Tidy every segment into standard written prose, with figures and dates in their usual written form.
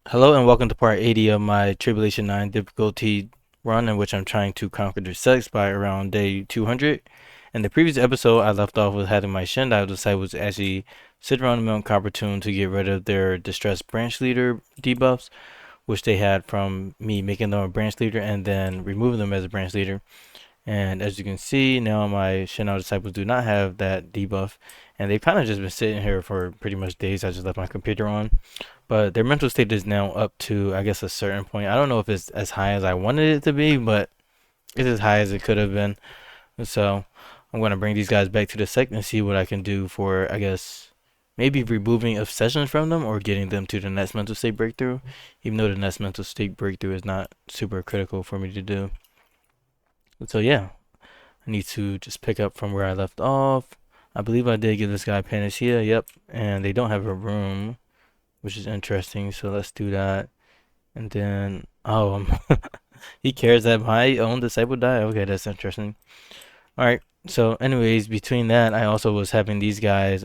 Hello and welcome to part 80 of my Tribulation 9 difficulty run in which I'm trying to conquer the sects by around day 200. In the previous episode, I left off with having my Shendai disciples actually sit around the Mount Coppertune to get rid of their distressed branch leader debuffs, which they had from me making them a branch leader and then removing them as a branch leader. And as you can see, now my Shendai disciples do not have that debuff, and they've kind of just been sitting here for pretty much days. I just left my computer on. But their mental state is now up to, I guess, a certain point. I don't know if it's as high as I wanted it to be, but it's as high as it could have been. So I'm going to bring these guys back to the sect and see what I can do for, I guess, maybe removing obsessions from them or getting them to the next mental state breakthrough, even though the next mental state breakthrough is not super critical for me to do. So yeah, I need to just pick up from where I left off. I believe I did give this guy Panacea, yep, and they don't have a room, which is interesting. So let's do that. And then, he cares that my own disciple die. Okay, that's interesting. All right. So, anyways, between that, I also was having these guys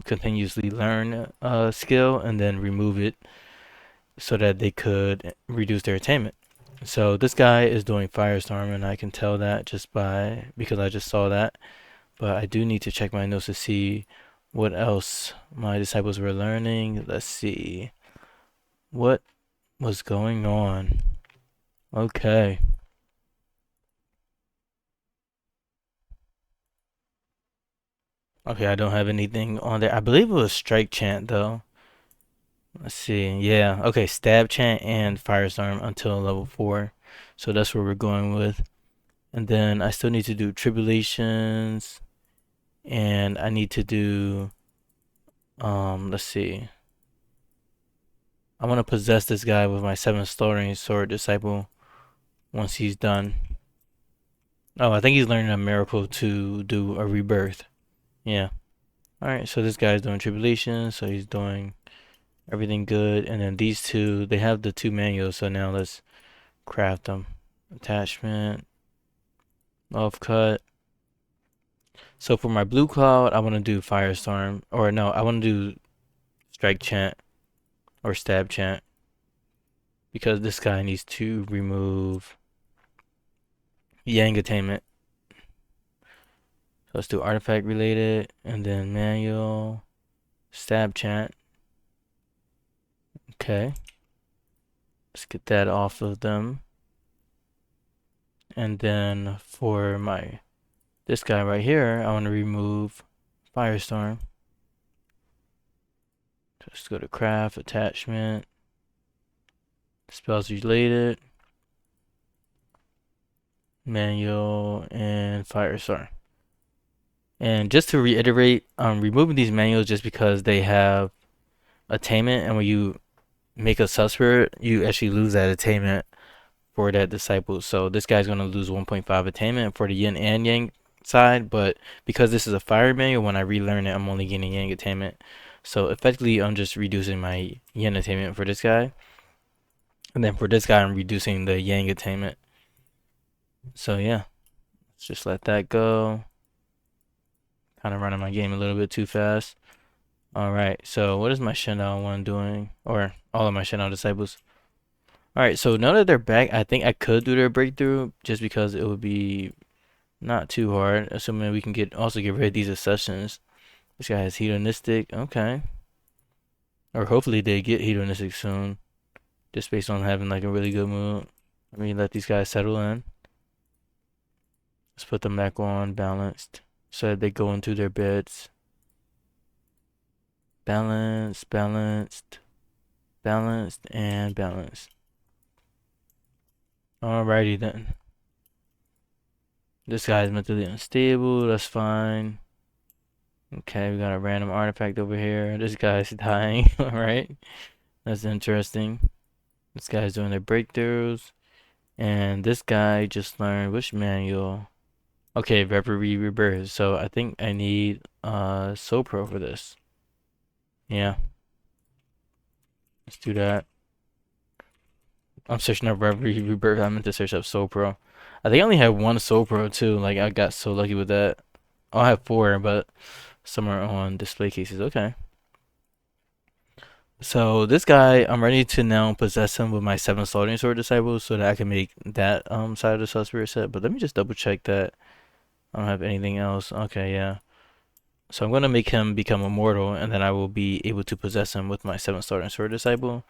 continuously learn a skill and then remove it so that they could reduce their attainment. So this guy is doing Firestorm, and I can tell that just by because I just saw that. But I do need to check my notes to see what else my disciples were learning. Let's see. What was going on? Okay. Okay, I don't have anything on there. I believe it was Strike Chant though. Let's see. Yeah. Okay, Stab Chant and Firestorm until level 4. So that's where we're going with. And then I still need to do Tribulations and I need to do let's see. I want to possess this guy with my 7 Slaughtering Sword Disciple once he's done. Oh, I think he's learning a miracle to do a rebirth. Yeah. Alright, so this guy's doing Tribulation, so he's doing everything good. And then these two, they have the 2 manuals, so now let's craft them. Attachment, off cut. So for my blue cloud, I want to do Firestorm, or no, I want to do Strike Chant or Stab Chant because this guy needs to remove Yang Attainment. So let's do artifact related and then manual, Stab Chant. Okay. Let's get that off of them. And then for this guy right here, I want to remove Firestorm. Just go to craft, attachment, spells related, manual, and Firestorm. And just to reiterate, I'm removing these manuals just because they have attainment, and when you make a sub-spirit, you actually lose that attainment for that disciple. So this guy's going to lose 1.5 attainment for the yin and yang side, but because this is a fire manual, when I relearn it, I'm only getting yang attainment. So effectively, I'm just reducing my yin attainment for this guy. And then for this guy, I'm reducing the yang attainment. So yeah, let's just let that go. Kind of running my game a little bit too fast. Alright, so what is my Shendai one doing? Or all of my Shendai disciples. Alright, so now that they're back, I think I could do their breakthrough just because it would be not too hard, assuming we can also get rid of these accessions. This guy has hedonistic, okay. Or hopefully they get hedonistic soon, just based on having like a really good mood. Let me let these guys settle in. Let's put them back on balanced so that they go into their beds. Balanced, balanced, balanced, and balanced. Alrighty then. This guy's mentally unstable, that's fine. Okay, we got a random artifact over here. This guy's dying, alright. That's interesting. This guy's doing their breakthroughs. And this guy just learned which manual? Okay, Reverie Rebirth. So I think I need Sopro for this. Yeah. Let's do that. I'm searching up Reverie Rebirth. I meant to search up Sopro. I think I only have one Sopro too. Like I got so lucky with that. Oh, I have 4, but some are on display cases. Okay. So this guy, I'm ready to now possess him with my 7 Slaughtering Sword disciples so that I can make that side of the Sun Spirit set. But let me just double check that I don't have anything else. Okay, yeah. So I'm gonna make him become immortal, and then I will be able to possess him with my 7 Slaughtering Sword disciple.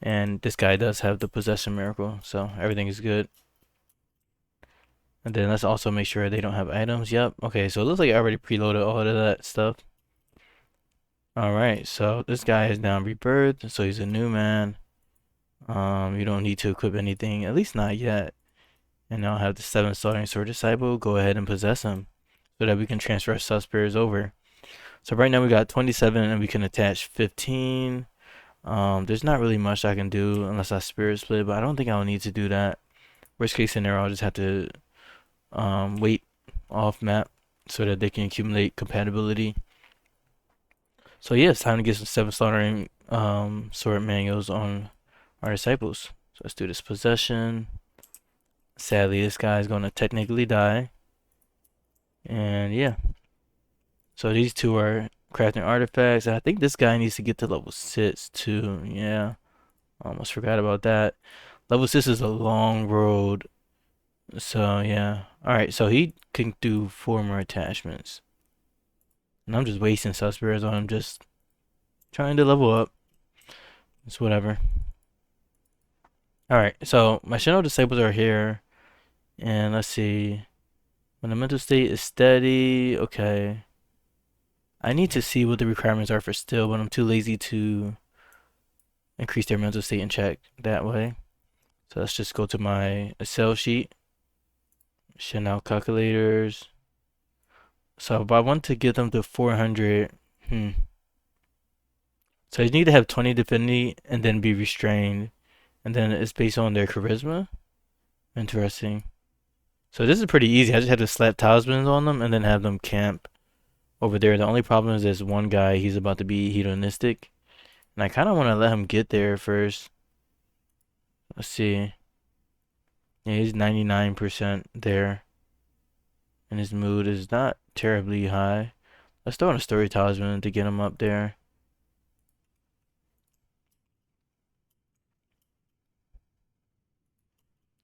And this guy does have the possession miracle, so everything is good. And then let's also make sure they don't have items. Yep. Okay, so it looks like I already preloaded all of that stuff. Alright, so this guy is now rebirthed, so he's a new man. You don't need to equip anything, at least not yet. And now I have the 7 Slaughtering Sword disciple. Go ahead and possess him so that we can transfer our Suspirits over. So right now we got 27 and we can attach 15. There's not really much I can do unless I spirit split, but I don't think I'll need to do that. Worst case scenario, I'll just have to wait off map so that they can accumulate compatibility. So yeah, it's time to get some 7 Slaughtering sword manuals on our disciples. So let's do this possession. Sadly, this guy is going to technically die. And yeah. So these two are crafting artifacts. And I think this guy needs to get to level 6 too. Yeah. Almost forgot about that. Level 6 is a long road. So yeah. Alright, so he can do 4 more attachments. And I'm just wasting Suspirits on him, just trying to level up. It's whatever. Alright, so my Shadow Disciples are here. And let's see. When the mental state is steady, okay. I need to see what the requirements are for still, but I'm too lazy to increase their mental state and check that way. So let's just go to my Excel sheet. Chanel calculators. So if I want to get them to 400, So you need to have 20 divinity and then be restrained. And then it's based on their charisma. Interesting. So this is pretty easy. I just have to slap talismans on them and then have them camp over there. The only problem is there's one guy, he's about to be hedonistic. And I kind of want to let him get there first. Let's see. Yeah, he's 99% there. And his mood is not terribly high. Let's throw in a story talisman to get him up there.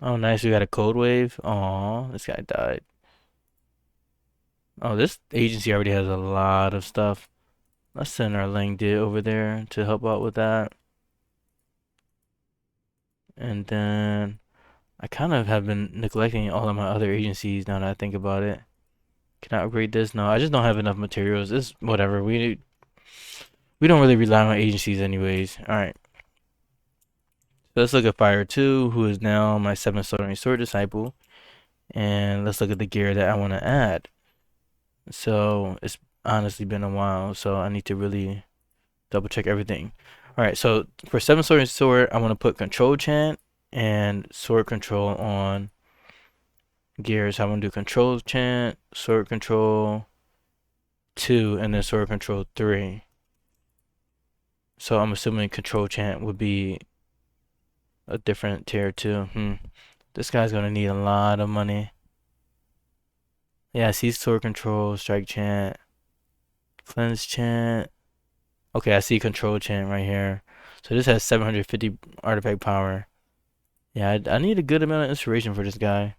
Oh, nice. We got a code wave. Aw, this guy died. Oh, this agency already has a lot of stuff. Let's send our Langdit over there to help out with that. And then I kind of have been neglecting all of my other agencies now that I think about it. Can I upgrade this? No, I just don't have enough materials. It's whatever. We don't really rely on agencies anyways. Alright. So let's look at Fire 2, who is now my 7 Soldering Sword disciple. And let's look at the gear that I want to add. So it's honestly been a while, so I need to really double check everything. Alright, so for 7 Sword, I want to put Control Chant and Sword Control on gears. I want to do Control Chant, Sword Control 2, and then Sword Control 3. So I'm assuming Control Chant would be a different tier 2. This guy's gonna need a lot of money. Yeah, I see Sword Control, Strike Chant, Cleanse Chant. Okay, I see Control Chant right here. So this has 750 artifact power. Yeah, I need a good amount of inspiration for this guy.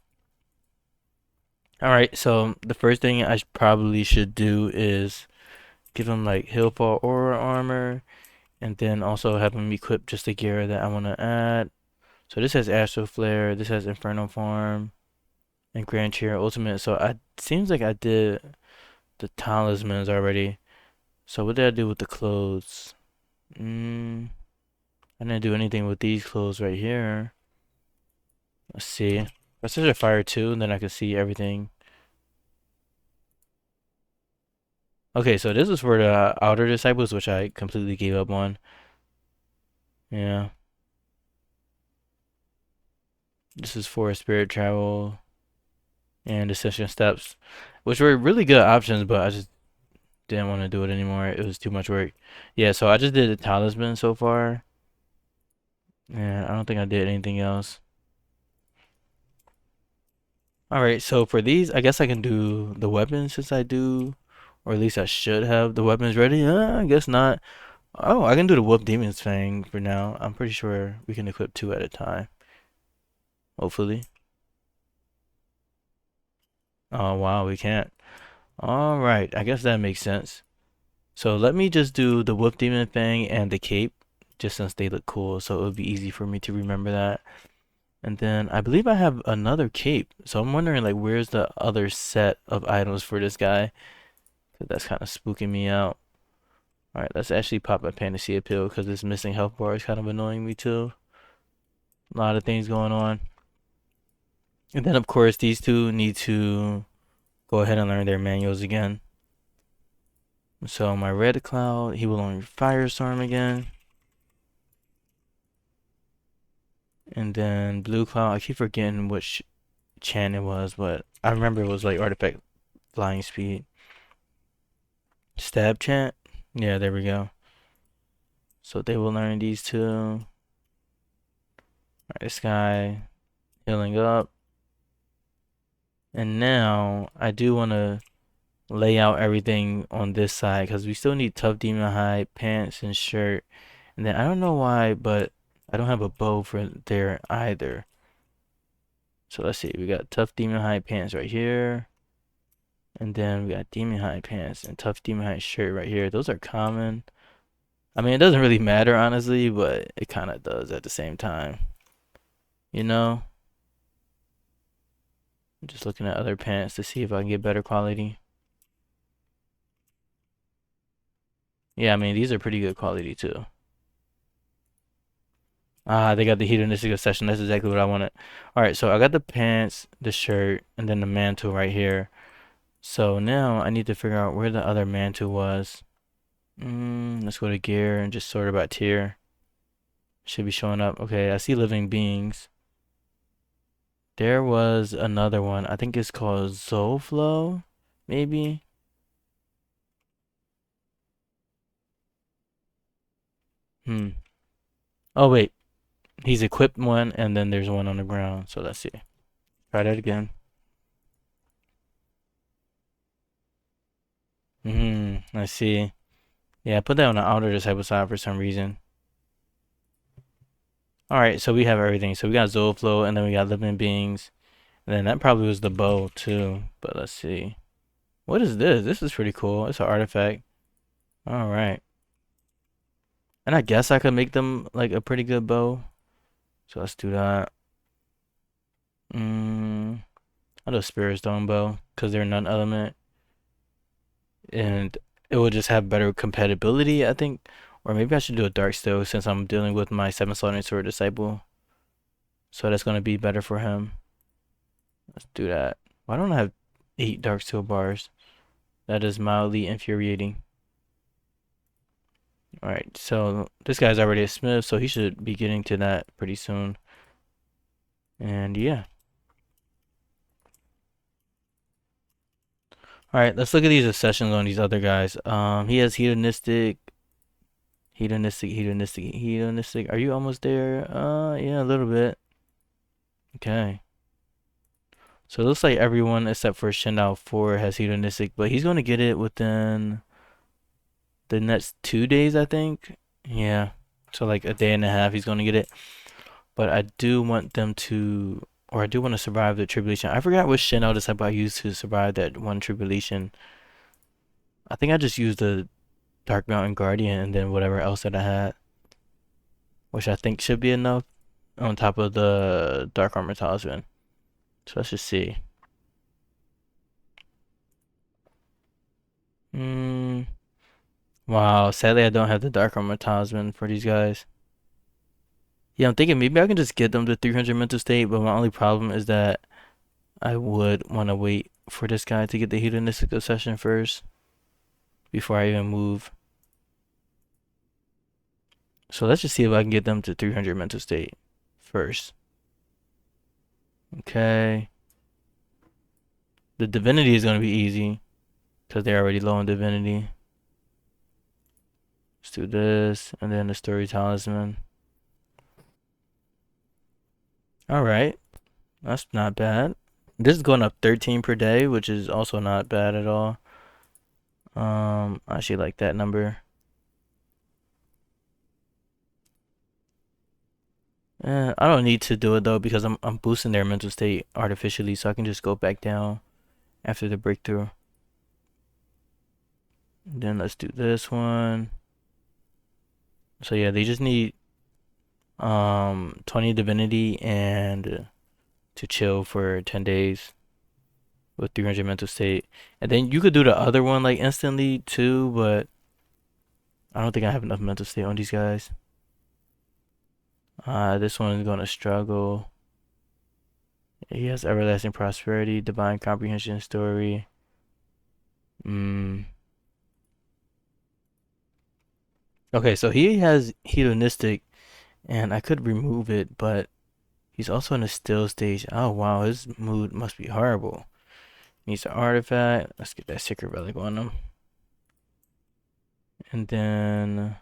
Alright, so the first thing I probably should do is give him like Hillfall Aura Armor, and then also have him equip just the gear that I want to add. So this has Astral Flare, this has Inferno Farm, and Grand Chair Ultimate. So I seems like I did the talismans already. So what did I do with the clothes? I didn't do anything with these clothes right here. Let's see. Let's search a Fire 2, and then I can see everything. Okay, so this is for the Outer Disciples, which I completely gave up on. Yeah. This is for Spirit Travel and Ascension Steps, which were really good options, but I just didn't want to do it anymore. It was too much work. Yeah, so I just did the talisman so far. Yeah, I don't think I did anything else. Alright, so for these, I guess I can do the weapons since I do, or at least I should have the weapons ready. I guess not. Oh, I can do the Whoop Demons thing for now. I'm pretty sure we can equip 2 at a time. Hopefully. Oh, wow, we can't. Alright, I guess that makes sense. So let me just do the Whoop Demon thing and the cape, just since they look cool, so it would be easy for me to remember that. And then I believe I have another cape, so I'm wondering like where's the other set of items for this guy? 'Cause that's kind of spooking me out. All right, let's actually pop a Panacea pill because this missing health bar is kind of annoying me too. A lot of things going on. And then of course these two need to go ahead and learn their manuals again. So my red cloud, he will learn firestorm again. And then blue cloud, I keep forgetting which chant it was, but I remember it was like artifact flying speed. Stab chant. Yeah, there we go. So they will learn these two. All right, this guy healing up. And now I do want to lay out everything on this side because we still need tough demon hide, pants, and shirt. And then I don't know why, but I don't have a bow for there either. So let's see. We got tough demon hide pants right here. And then we got demon hide pants and tough demon hide shirt right here. Those are common. I mean, it doesn't really matter, honestly, but it kind of does at the same time. You know? I'm just looking at other pants to see if I can get better quality. Yeah, I mean, these are pretty good quality too. Ah, they got the hedonistic obsession. That's exactly what I wanted. All right, so I got the pants, the shirt, and then the mantle right here. So now I need to figure out where the other mantle was. Let's go to gear and just sort it by tier. Should be showing up. Okay, I see living beings. There was another one. I think it's called Zoflow, maybe. Hmm. Oh wait, he's equipped one, and then there's one on the ground. So let's see. Try that again. I see. Yeah, I put that on the outer disciple side for some reason. Alright, so we have everything. So we got Zoflow, and then we got living beings. And then that probably was the bow too. But let's see. What is this? This is pretty cool. It's an artifact. Alright. And I guess I could make them like a pretty good bow. So let's do that. I'll do a Spirit Stone bow because they're non-element. And it will just have better compatibility, I think. Or maybe I should do a Dark Steel since I'm dealing with my 7 Sword Disciple. So that's going to be better for him. Let's do that. Why don't I have 8 Dark Steel bars? That is mildly infuriating. Alright, so this guy's already a smith, so he should be getting to that pretty soon. And yeah. Alright, let's look at these accessions on these other guys. He has hedonistic. Hedonistic. Are you almost there? Yeah, a little bit. Okay. So it looks like everyone except for Shendao 4 has hedonistic, but he's going to get it within the next 2 days, I think. Yeah. So like a day and a half, he's going to get it. But I do want them to, or I do want to survive the tribulation. I forgot which Shendao disciple I used to survive that one tribulation. I think I just used the Dark Mountain Guardian and then whatever else that I had, which I think should be enough on top of the Dark Armor Talisman. So let's just see. Wow, sadly I don't have the Dark Armor Talisman for these guys. Yeah, I'm thinking maybe I can just get them to 300 mental state, but my only problem is that I would want to wait for this guy to get the hedonistic obsession first before I even move. So let's just see if I can get them to 300 mental state first. Okay. The divinity is going to be easy because they're already low on divinity. Let's do this and then the story talisman. Alright. That's not bad. This is going up 13 per day, which is also not bad at all. I actually like that number. I don't need to do it though because I'm boosting their mental state artificially, so I can just go back down after the breakthrough. Then let's do this one. So yeah, they just need 20 divinity and to chill for 10 days with 300 mental state. And then you could do the other one like instantly too, but I don't think I have enough mental state on these guys. This one is gonna struggle. He has everlasting prosperity, divine comprehension story. Okay, so he has hedonistic, and I could remove it, but he's also in a still stage. Oh wow, his mood must be horrible. Needs an artifact. Let's get that secret relic on him. And then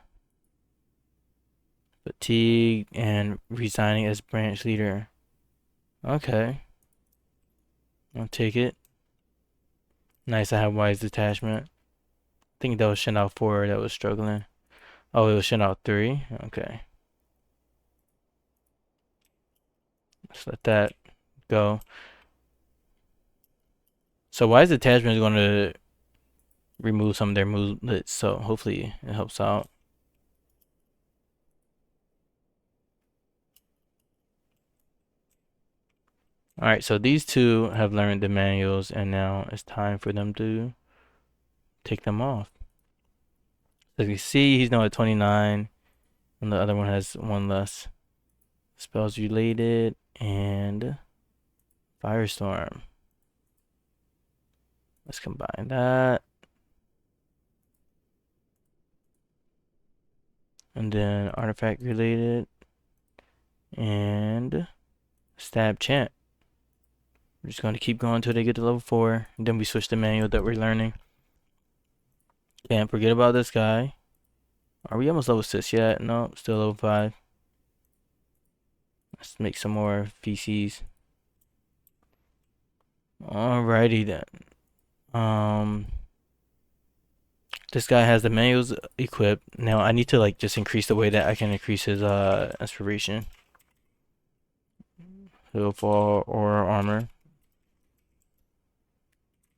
fatigue and resigning as branch leader. Okay, I'll take it. Nice, I have wise detachment. I think that was Shin out 4 that was struggling. Oh, it was Shin out 3. Okay, let's let that go. So wise detachment is going to remove some of their moodlets, so hopefully it helps out. Alright, so these two have learned the manuals, and now it's time for them to take them off. As you see, he's now at 29, and the other one has one less. Spells related, and Firestorm. Let's combine that. And then artifact related, and Stab Chant. We're just going to keep going until they get to level 4, and then we switch the manual that we're learning. Can't forget about this guy. Are we almost level 6 yet? No, still level 5. Let's make some more feces. Alrighty then. This guy has the manuals equipped. Now I need to like just increase the way that I can increase his inspiration. He'll fall or armor.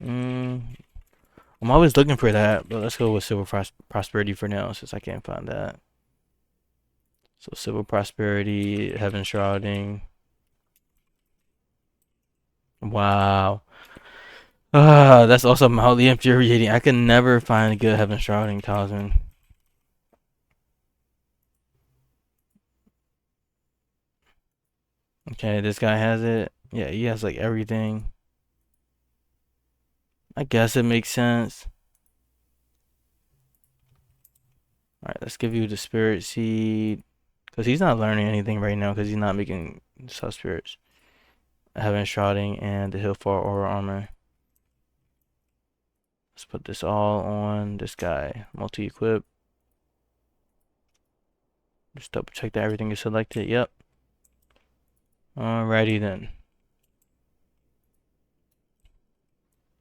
I'm always looking for that, but let's go with Silver Prosperity for now since I can't find that. So Silver Prosperity, Heaven Shrouding. Wow. That's also mildly infuriating. I can never find a good Heaven Shrouding talisman. Okay, this guy has it. Yeah, he has like everything. I guess it makes sense. Alright, let's give you the Spirit Seed. Because he's not learning anything right now because he's not making sub spirits. Heaven Shrouding and the Hillfall Aura Armor. Let's put this all on this guy. Multi-equip. Just double check that everything is selected. Yep. Alrighty then.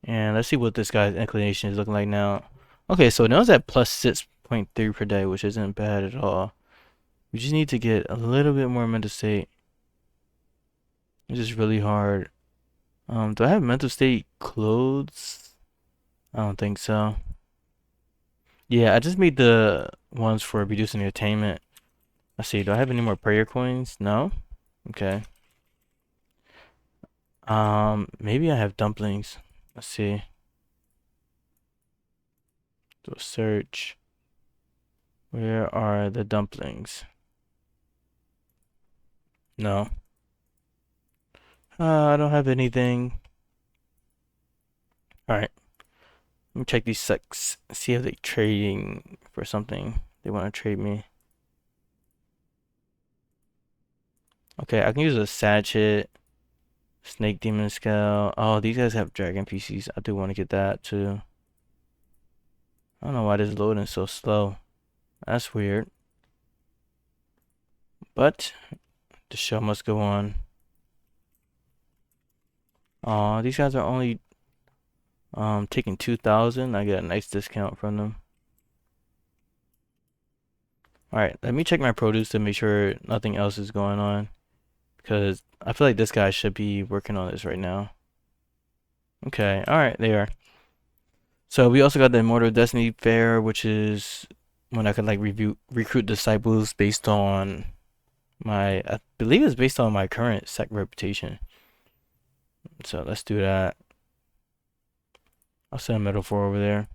And let's see what this guy's inclination is looking like now. Okay, so now it's at plus 6.3 per day, which isn't bad at all. We just need to get a little bit more mental state. It's just really hard. Do I have mental state clothes? I don't think so. Yeah, I just made the ones for reducing the attainment. Let's see, do I have any more prayer coins? No? Okay. Maybe I have dumplings. Let's see. Do a search. Where are the dumplings? No. I don't have anything. Alright. Let me check these sects. See if they're trading for something. They want to trade me. Okay, I can use a Satchet. Snake Demon Scale. Oh, these guys have Dragon PCs. I do want to get that too. I don't know why this loading is so slow. That's weird. But the show must go on. Oh, these guys are only taking 2,000. I get a nice discount from them. Alright, let me check my produce to make sure nothing else is going on. Because I feel like this guy should be working on this right now. Okay, alright, they are. So we also got the Immortal Destiny Fair, which is when I could like recruit disciples based on I believe it's based on my current sect reputation. So let's do that. I'll send a metaphor over there.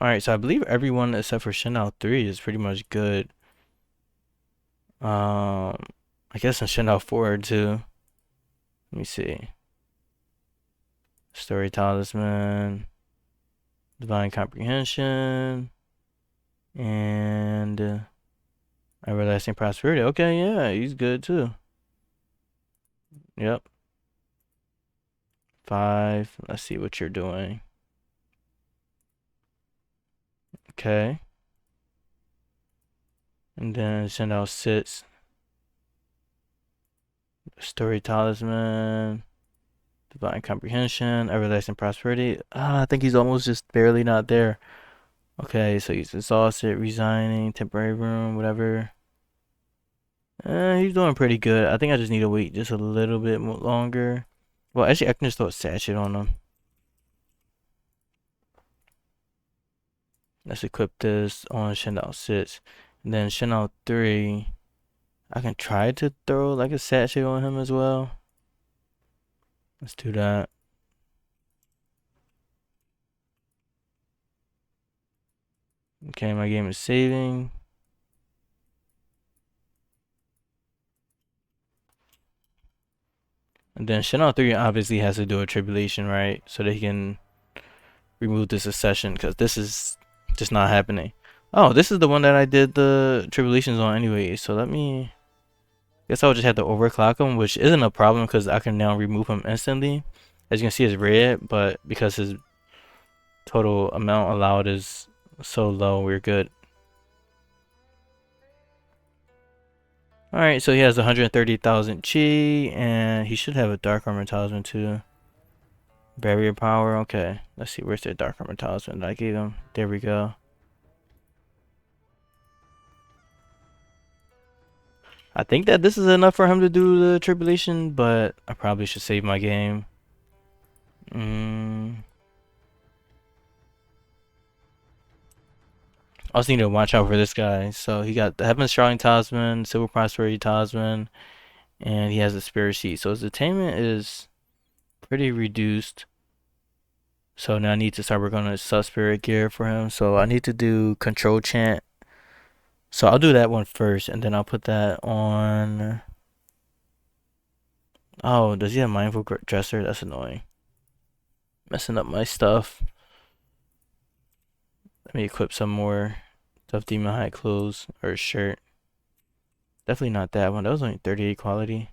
Alright, so I believe everyone except for Shinao 3 is pretty much good. I guess in Shinao 4 too. Let me see. Story Talisman, Divine Comprehension, and Everlasting Prosperity. Okay, yeah, he's good too. Yep. 5. Let's see what you're doing. Okay. And then send out 6. Story Talisman, Divine Comprehension, Everlasting Prosperity. I think he's almost just barely not there. Okay, so he's exhausted, resigning, temporary room, whatever. He's doing pretty good. I think I just need to wait just a little bit longer. Well, actually, I can just throw a sachet on him. Let's equip this on Shinao 6. And then Shinao 3, I can try to throw like a sachet on him as well. Let's do that. Okay, my game is saving. And then Shinao 3 obviously has to do a tribulation, right? So that he can remove this accession, because this is just not happening. Oh, this is the one that I did the tribulations on anyway. So let me... Guess I would just have to overclock him, which isn't a problem because I can now remove him instantly. As you can see, it's red, but because his total amount allowed is so low, we're good. Alright, so he has 130,000 chi, and he should have a Dark Armor Talisman too. Barrier power, okay. Let's see, where's the Dark Armor Talisman that I gave him? There we go. I think that this is enough for him to do the tribulation, but I probably should save my game. I also need to watch out for this guy. So he got the Heaven Shrouding Talisman, Civil Prosperity Talisman, and he has the Spirit Sheet. So his attainment is pretty reduced. So now I need to start working on his Sub-Spirit gear for him. So I need to do Control Chant. So I'll do that one first, and then I'll put that on... Oh, does he have Mindful Dresser? That's annoying. Messing up my stuff. Let me equip some more Tough Demon High clothes or shirt. Definitely not that one. That was only 38 quality.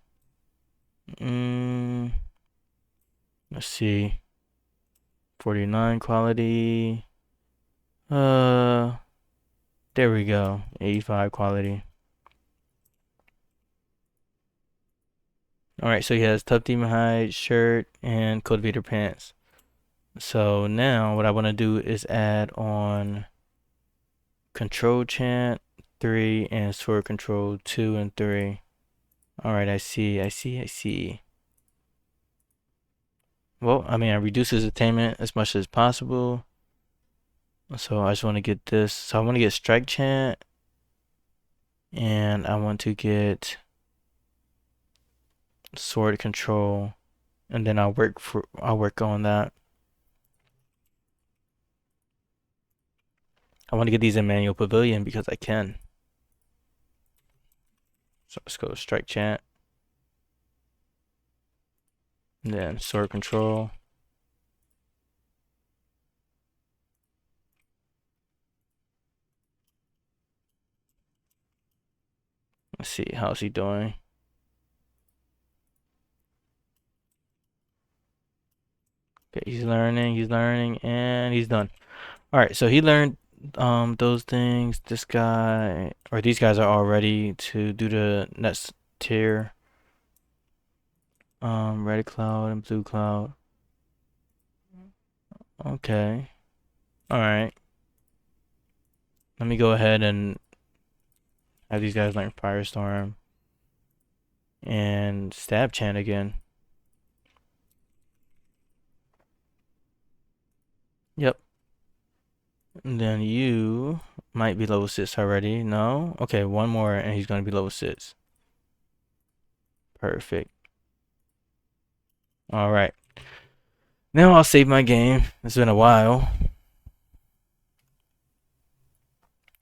Let's see. 49 quality. There we go. 85 quality. Alright, so he has Tough Demon Hide, shirt, and Cultivator pants. So now what I want to do is add on Control Chant 3 and Sword Control 2 and 3. Alright, I see. Well, I mean, I reduce his attainment as much as possible. So I just want to get this. So I want to get Strike Chant. And I want to get Sword Control. And then I'll work on that. I want to get these in Manual Pavilion because I can. So let's go Strike Chant. And then Sword Control. Let's see, how's he doing? Okay, he's learning, and he's done. Alright, so he learned those things. This guy, or these guys are all ready to do the next tier. Red cloud and blue cloud. Okay. Alright. Let me go ahead and have these guys learn Firestorm and Stab Chant again. Yep. And then you might be level 6 already. No? Okay, one more and he's gonna be level 6. Perfect. Alright. Now I'll save my game. It's been a while.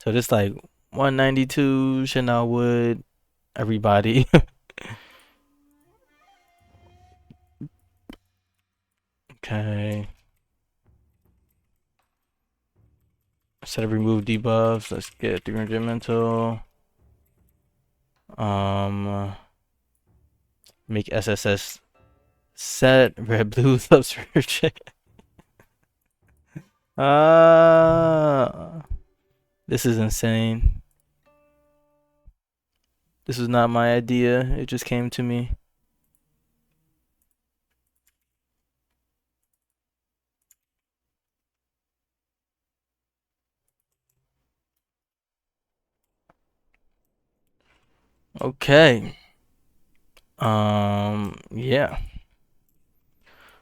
So this like 192 Chanel Wood, everybody. Okay. Instead of remove debuffs, let's get 300 mental. Make SSS set red blue subscription. This is insane. This was not my idea. It just came to me. Okay. Yeah.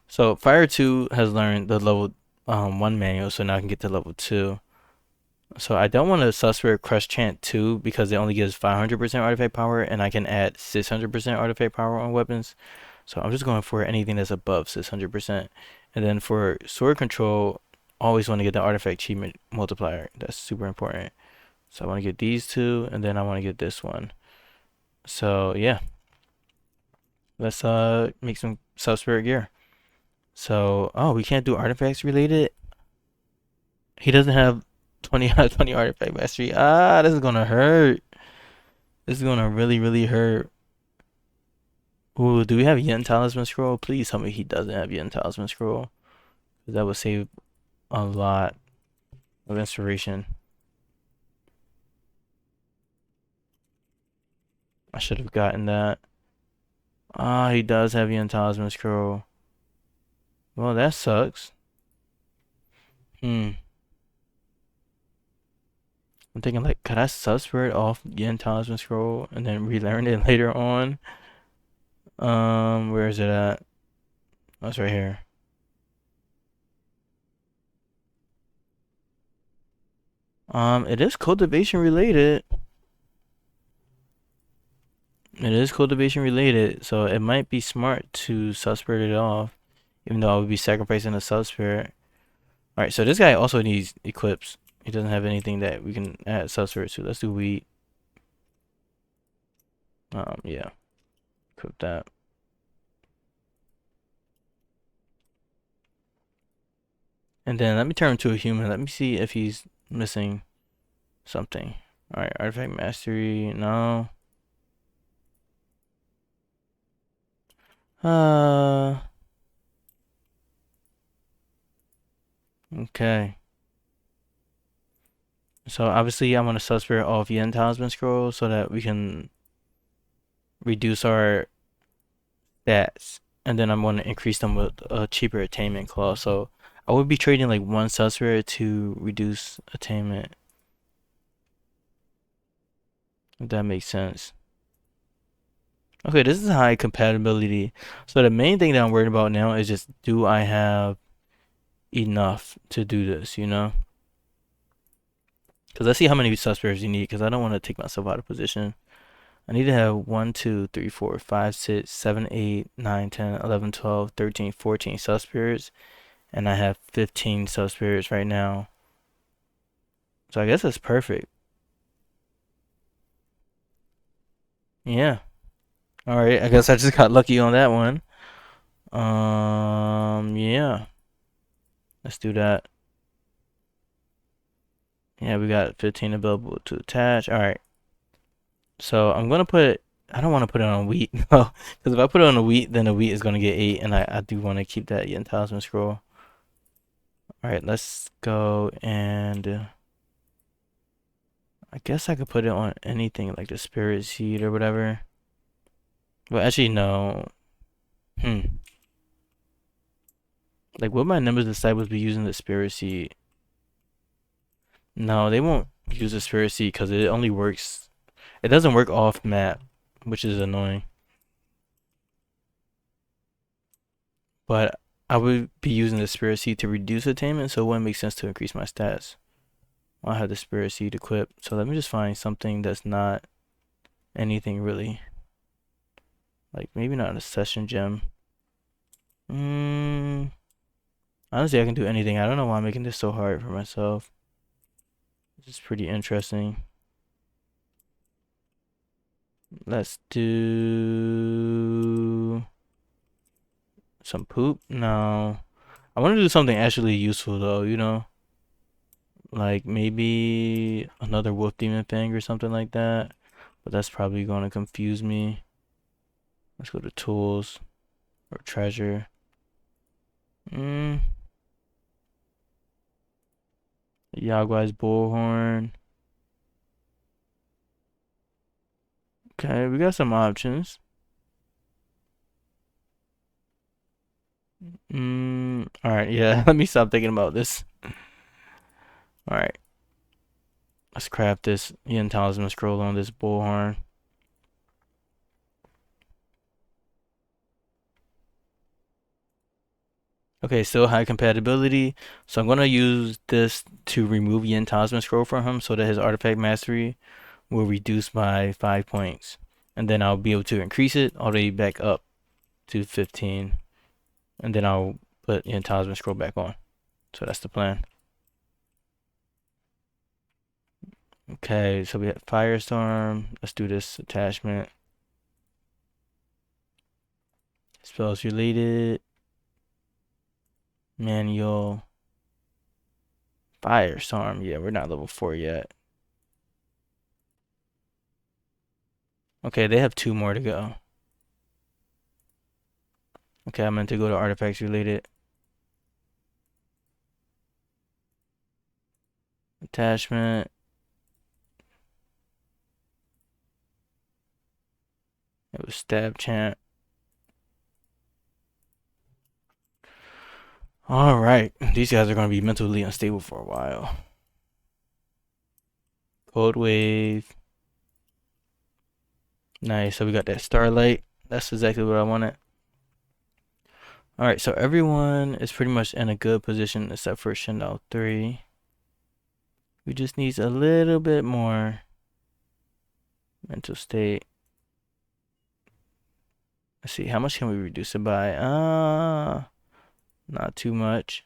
So Fire 2 has learned the level 1 manual, so now I can get to level 2. So I don't want to Suspect Crush Chant 2 because it only gives 500% artifact power and I can add 600% artifact power on weapons. So I'm just going for anything that's above 600%. And then for sword control, always want to get the artifact achievement multiplier. That's super important. So I want to get these two and then I want to get this one. So yeah. Let's make some Sub-Spirit gear. So, oh, we can't do artifacts related. He doesn't have 20 out of 20 artifact mastery. This is gonna hurt. This is gonna really, really hurt. Ooh, do we have Yen Talisman Scroll? Please tell me he doesn't have Yen Talisman Scroll. That would save a lot of inspiration. I should have gotten that. He does have Yen Talisman Scroll. Well, that sucks. I'm thinking like, could I Sub-Spirit off Yen Talisman Scroll and then relearn it later on? Where is it at? Oh, it's right here. It is cultivation related. It is cultivation related, so it might be smart to Sub-Spirit it off, even though I would be sacrificing a Sub-Spirit. Alright, so this guy also needs Eclipse. He doesn't have anything that we can add Sub-Spirit to. Let's do Wheat. Yeah. Equip that. And then let me turn him to a human. Let me see if he's missing something. Alright, Artifact Mastery. No. Okay. So obviously I'm gonna Sub-Spirit off Yen Talisman Scroll so that we can reduce our stats. And then I'm gonna increase them with a cheaper attainment clause. So I would be trading like one Sub-Spirit to reduce attainment. If that makes sense. Okay, this is high compatibility. So the main thing that I'm worried about now is just, do I have enough to do this, you know? Because let's see how many Sub-Spirits you need, because I don't want to take myself out of position. I need to have 1, 2, 3, 4, 5, 6, 7, 8, 9, 10, 11, 12, 13, 14 Sub-Spirits. And I have 15 Sub-Spirits right now. So I guess that's perfect. Yeah. Alright, I guess I just got lucky on that one. Yeah. Let's do that. Yeah, we got 15 available to attach. Alright. So I'm gonna put, I don't want to put it on Wheat, no. Because if I put it on the Wheat, then the Wheat is gonna get 8, and I do want to keep that Yen Talisman Scroll. Alright, let's go and I guess I could put it on anything like the Spirit Seed or whatever. Well, actually, no. Like, would my Nimbus Disciples be using the Spirit Seed? No, they won't use a spirit seed because it only works. It doesn't work off map, which is annoying. But I would be using the spirit seed to reduce attainment, so it wouldn't make sense to increase my stats. I have the spirit seed equipped, so let me just find something that's not anything really. Like maybe not a session gem. Mm, honestly, I can do anything. I don't know why I'm making this so hard for myself. This is pretty interesting. Let's do some poop. No, I want to do something actually useful though. Like maybe another wolf demon thing or something like that. But that's probably going to confuse me. Let's go to tools or treasure. Mm, Yagwai's bullhorn. Okay, we got some options. All right, yeah. Let me stop thinking about this. All right, let's craft this Yin Talisman scroll on this bullhorn. Okay, still high compatibility. So I'm gonna use this to remove Yin Talisman scroll from him so that his artifact mastery will reduce by 5 points. And then I'll be able to increase it all the way back up to 15. And then I'll put Yin Talisman scroll back on. So that's the plan. Okay, so we have Firestorm. Let's do this attachment. Spells related. Manual. Firestorm. Yeah, we're not level 4 yet. Okay, they have 2 more to go. Okay, I meant to go to artifacts related. Attachment. It was stab chant. All right, these guys are going to be mentally unstable for a while. Cold wave. Nice. So we got that starlight. That's exactly what I wanted. All right, so everyone is pretty much in a good position except for Shindao 3. We just need a little bit more mental state. Let's see, how much can we reduce it by? Not too much.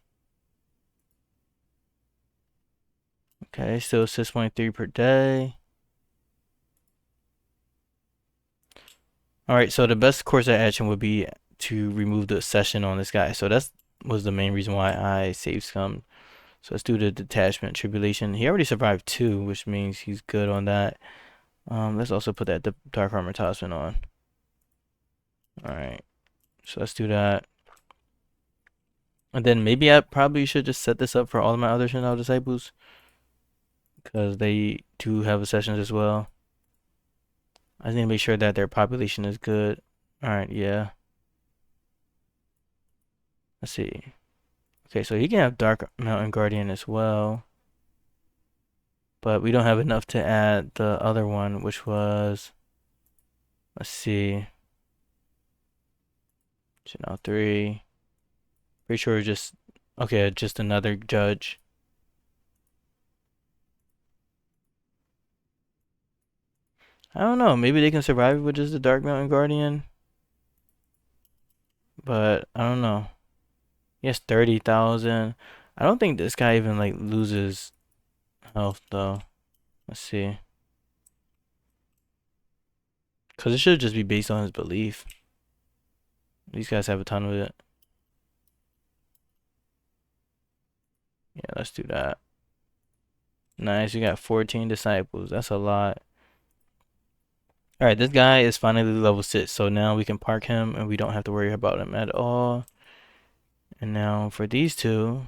Okay, still 6.3 per day. All right, so the best course of action would be to remove the session on this guy. So that was the main reason why I saved scum. So let's do the detachment tribulation. He already survived 2, which means he's good on that. Let's also put that dark armor talisman on. All right, so let's do that. And then maybe I probably should just set this up for all of my other Shinao disciples, because they do have a sessions as well. I just need to make sure that their population is good. All right, yeah. Let's see. Okay, so he can have Dark Mountain Guardian as well. But we don't have enough to add the other one, which was, let's see, Channel 3. Pretty sure just, okay, just another judge. I don't know, maybe they can survive with just the Dark Mountain Guardian. But I don't know. He has 30,000. I don't think this guy even like loses health though. Let's see. Because it should just be based on his belief. These guys have a ton of it. Yeah, let's do that. Nice, you got 14 disciples. That's a lot. Alright, this guy is finally level 6. So now we can park him and we don't have to worry about him at all. And now for these two,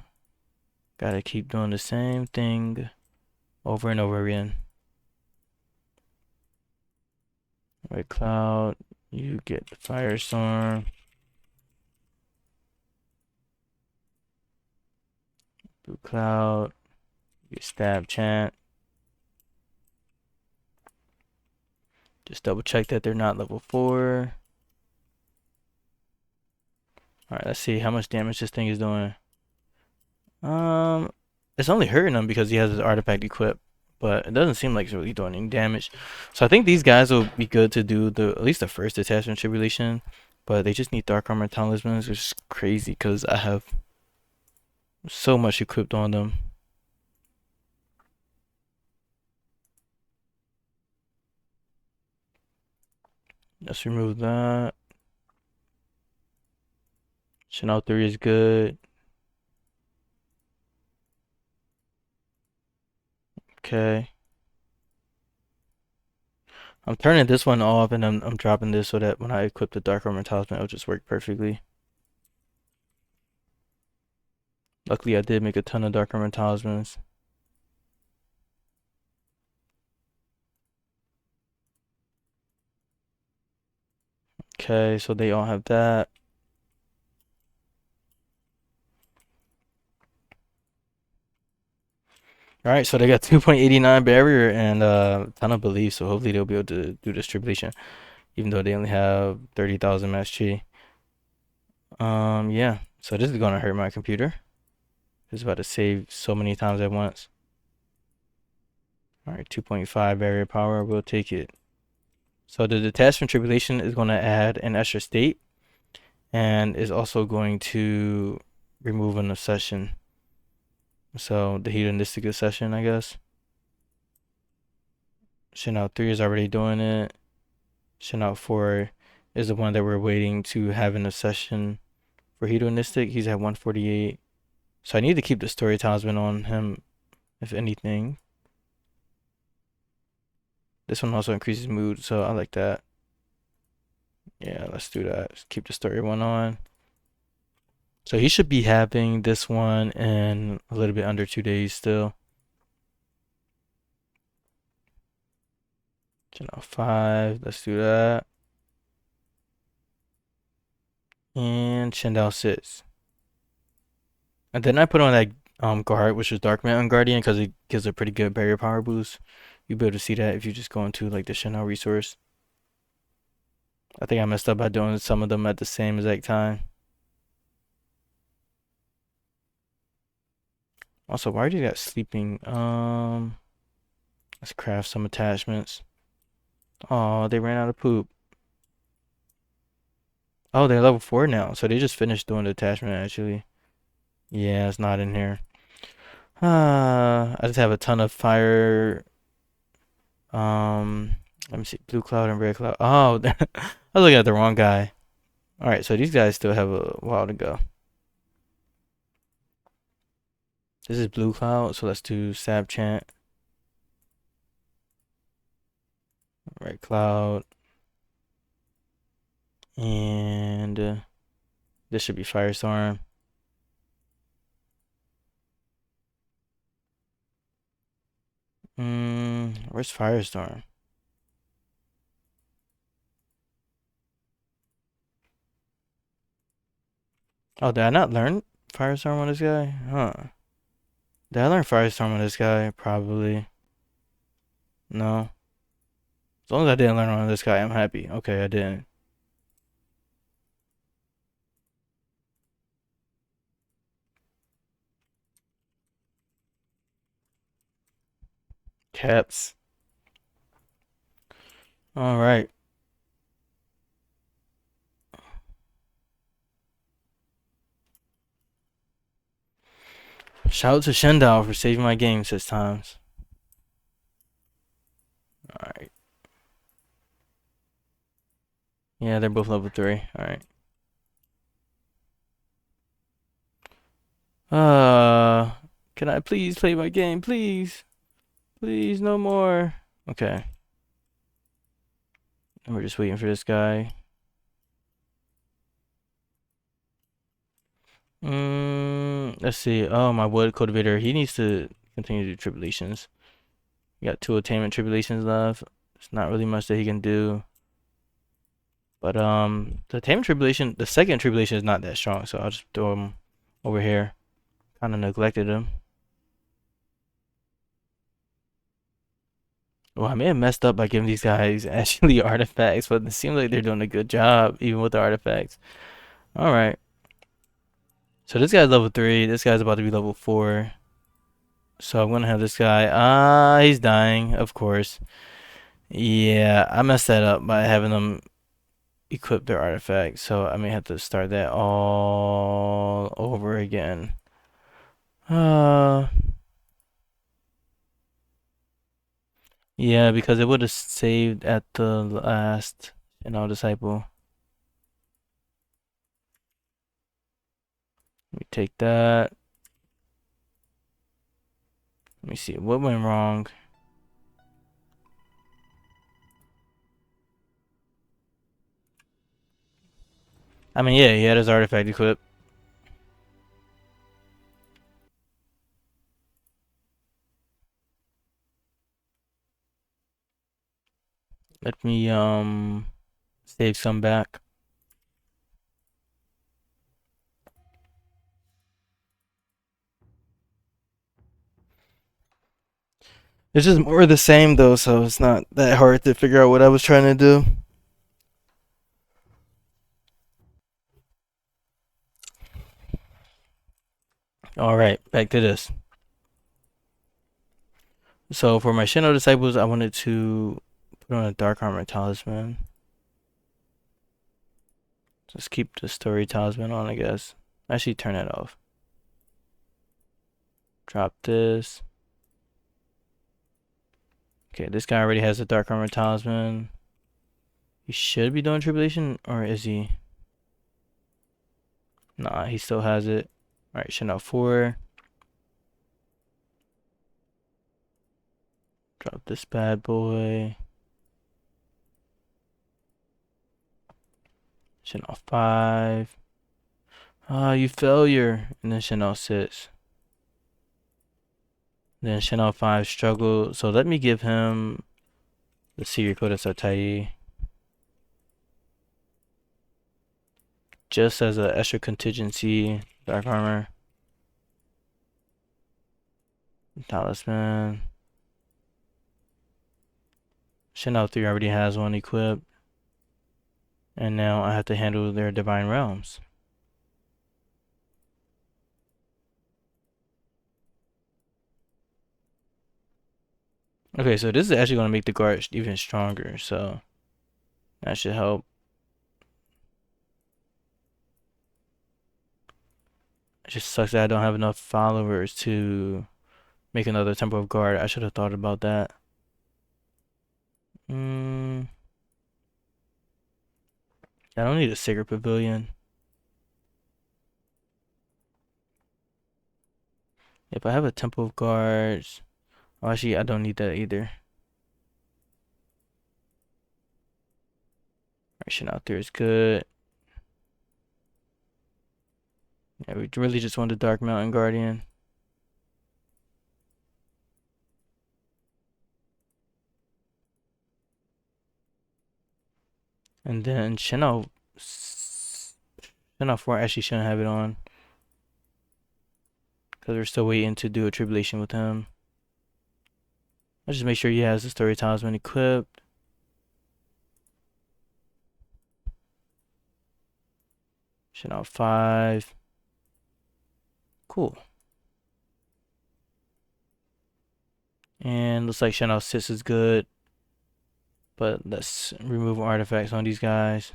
gotta keep doing the same thing over and over again. Right, Cloud, you get the Firestorm. Blue Cloud, Stab chant. Just double check that they're not level 4. Alright, let's see how much damage this thing is doing. It's only hurting him because he has his artifact equipped, but it doesn't seem like it's really doing any damage. So I think these guys will be good to do at least the first attachment tribulation, but they just need dark armor talismans, which is crazy because I have so much equipped on them. Let's remove that. Chanel 3 is good. Okay. I'm turning this one off and I'm dropping this so that when I equip the dark armor talisman, it'll just work perfectly. Luckily, I did make a ton of dark armor talismans. Okay, so they all have that. All right, so they got 2.89 barrier and a ton of belief, so hopefully they'll be able to do this tribulation, even though they only have 30,000 max chi. Yeah, so this is gonna hurt my computer. It's about to save so many times at once. All right, 2.5 barrier power, we'll take it. So the detachment tribulation is gonna add an extra state, and is also going to remove an obsession. So the hedonistic obsession, I guess. Chanel 3 is already doing it. Chanel 4 is the one that we're waiting to have an obsession for hedonistic. He's at 148. So I need to keep the story talisman on him, if anything. This one also increases mood, so I like that. Yeah, let's do that. Just keep the story one on. So he should be having this one in a little bit under 2 days still. Channel 5, let's do that. And Chandel 6. And then I put on that guard, which is Dark Mountain Guardian, because it gives a pretty good barrier power boost. You'll be able to see that if you just go into like the Chanel resource. I think I messed up by doing some of them at the same exact time. Also, why do you got sleeping? Let's craft some attachments. Oh, they ran out of poop. Oh, they're level 4 now, so they just finished doing the attachment actually. Yeah, it's not in here. I just have a ton of fire. Let me see, blue cloud and red cloud. Oh, I was looking at the wrong guy. All right, so these guys still have a while to go. This is blue cloud, so let's do sab chant. Red cloud. And this should be firestorm. Where's firestorm? Oh, did I not learn firestorm on this guy? Huh. Did I learn firestorm on this guy? Probably. No. As long as I didn't learn on this guy, I'm happy. Okay, I didn't. Caps. All right. Shout out to Shendao for saving my game 6 times. All right. Yeah, they're both level 3. All right. Can I please play my game, please? Please, no more. Okay. And we're just waiting for this guy. Let's see. Oh, my wood cultivator. He needs to continue to do tribulations. We got 2 attainment tribulations left. There's not really much that he can do. But the attainment tribulation, the second tribulation is not that strong, so I'll just throw him over here. Kind of neglected him. Well, I may have messed up by giving these guys actually artifacts, but it seems like they're doing a good job even with the artifacts. All right. So this guy's level 3. This guy's about to be level 4. So I'm gonna have this guy. He's dying, of course. Yeah, I messed that up by having them equip their artifact. So I may have to start that all over again. Uh, yeah, because it would have saved at the last, disciple. Let me take that. Let me see what went wrong. I mean, yeah, he had his artifact equipped. Let me save some back. It's just more of the same though, so it's not that hard to figure out what I was trying to do. All right, back to this. So for my Shadow Disciples, I wanted to put on a Dark Armor Talisman. Just keep the Story Talisman on, I guess. Actually, turn it off. Drop this. Okay, this guy already has a Dark Armor Talisman. He should be doing Tribulation, or is he? Nah, he still has it. Alright, Chanel 4. Drop this bad boy. Chanel 5. Ah, you failure. And then Chanel 6. Then Chanel 5 struggle. So let me give him the secret code of Satai. Just as an extra contingency. Dark armor. Talisman. Chanel 3 already has one equipped. And now I have to handle their divine realms. Okay, so this is actually going to make the guard even stronger, so that should help. It just sucks that I don't have enough followers to make another Temple of Guard. I should have thought about that. I don't need a Sacred Pavilion. If I have a Temple of Guards, oh, actually, I don't need that either. Ration out there is good. Yeah, we really just want the Dark Mountain Guardian. And then Chanel 4 actually shouldn't have it on. Because we're still waiting to do a Tribulation with him. Let's just make sure he has the Story Talisman equipped. Chanel 5. Cool. And looks like Chanel 6 is good. But let's remove artifacts on these guys.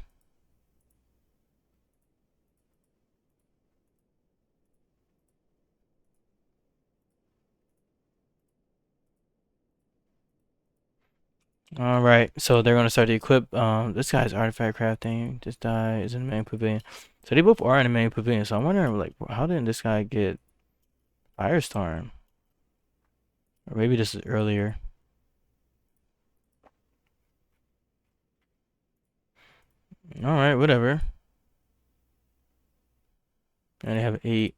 All right, so they're gonna start to equip. This guy's artifact crafting. This guy is in the main pavilion. So they both are in the main pavilion. So I'm wondering, like, how didn't this guy get Firestorm? Or maybe this is earlier. All right, whatever. And they have 8.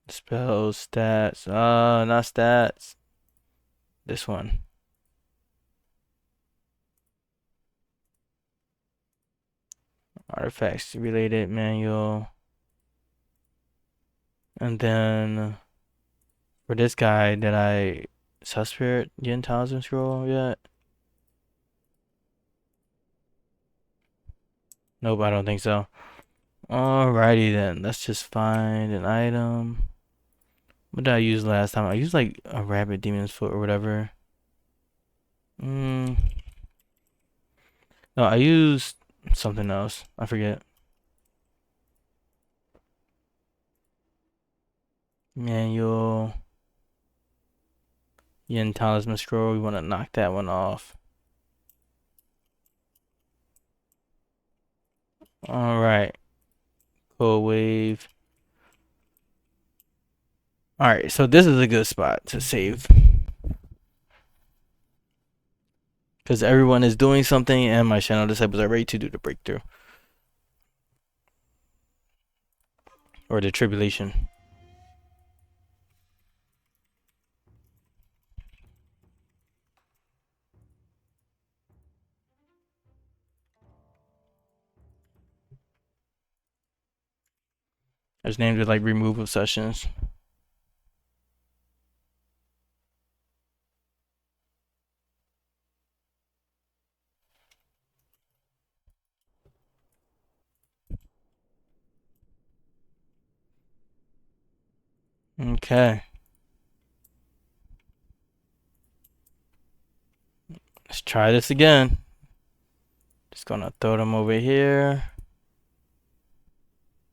Spells, stats. Not stats. This one. Artifacts related manual. And then For this guy, did I Suspirit Yin Talisman Scroll yet? Nope, I don't think so. Alrighty then, let's just find an item. What did I use last time? I used like a rabbit demon's foot or whatever. No, I used something else. I forget. Manual Yin Talisman Scroll. We want to knock that one off. Alright. Cold Wave. Alright, so this is a good spot to save. Because everyone is doing something and my channel disciples are ready to do the breakthrough. Or the tribulation. I just named it like remove obsessions. Okay. Let's try this again. Just gonna throw them over here.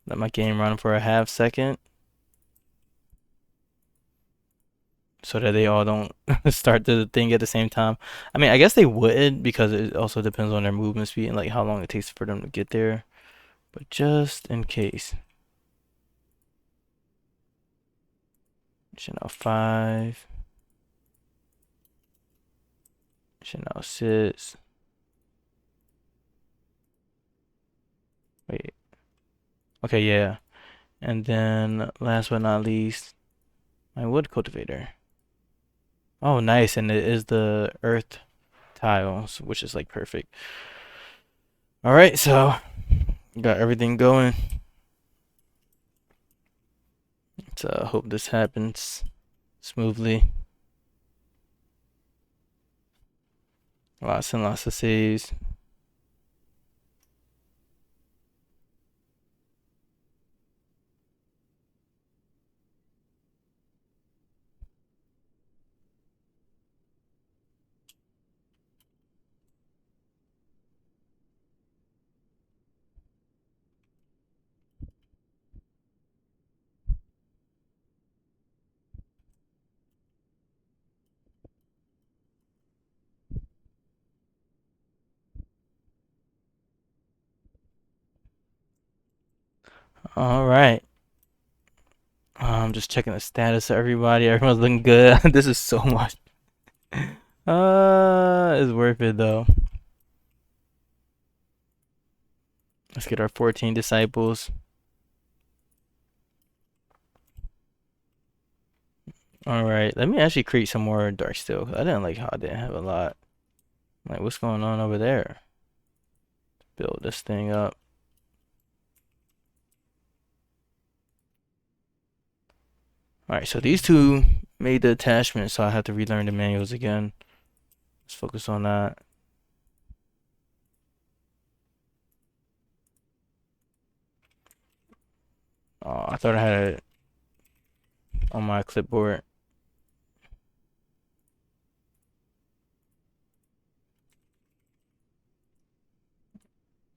Let my game run for a half second. So that they all don't start the thing at the same time. I mean, I guess they would because it also depends on their movement speed and like how long it takes for them to get there. But just in case. Channel 5. Channel 6. Wait. Okay, yeah. And then last but not least, my wood cultivator. Oh, nice. And it is the earth tiles, which is like perfect. All right, so got everything going. So hope this happens smoothly. Lots and lots of saves. All right. I'm just checking the status of everybody. Everyone's looking good. This is so much. It's worth it though. Let's get our 14 disciples. All right, let me actually create some more dark steel. 'Cause I didn't like how I didn't have a lot. Like, what's going on over there? Build this thing up. All right, so these two made the attachment, so I have to relearn the manuals again. Let's focus on that. Oh, I thought I had it on my clipboard.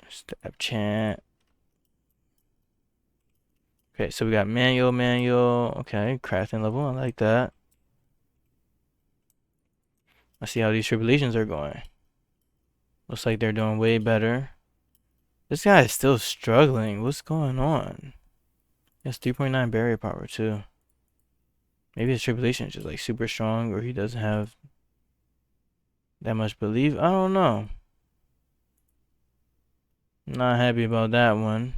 Step chant. Okay, so we got manual. Okay, crafting level. I like that. Let's see how these tribulations are going. Looks like they're doing way better. This guy is still struggling. What's going on? He has 3.9 barrier power too. Maybe his tribulation is just like super strong, or he doesn't have that much belief. I don't know. Not happy about that one.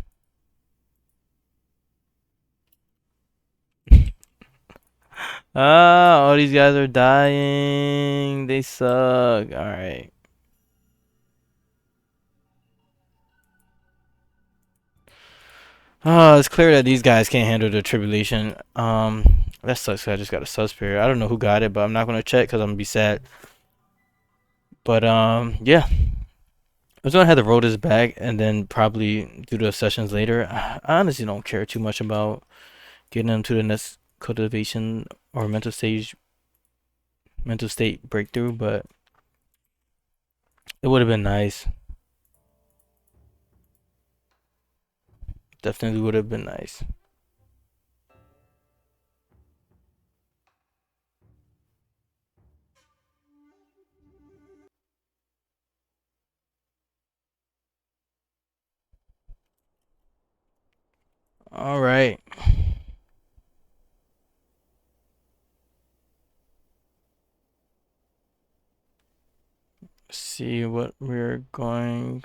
Ah, all these guys are dying. They suck. All right. Oh, it's clear that these guys can't handle the tribulation. That sucks. I just got a suspect. I don't know who got it, but I'm not gonna check because I'm gonna be sad. But yeah, I was gonna have to roll this back and then probably do the sessions later. I honestly don't care too much about getting them to the next cultivation or mental state breakthrough, but it would have been nice. Definitely would have been nice. All right. See what we're going.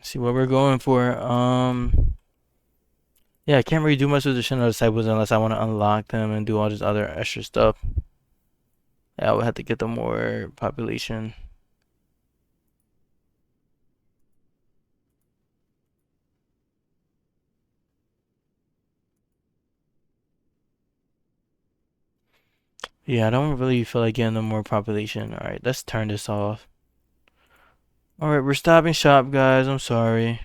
See what we're going for. Yeah, I can't really do much with the Shadow Disciples unless I want to unlock them and do all this other extra stuff. Yeah, I would have to get them more population. Yeah, I don't really feel like getting them more population. All right, let's turn this off. All right, we're stopping shop, guys. I'm sorry.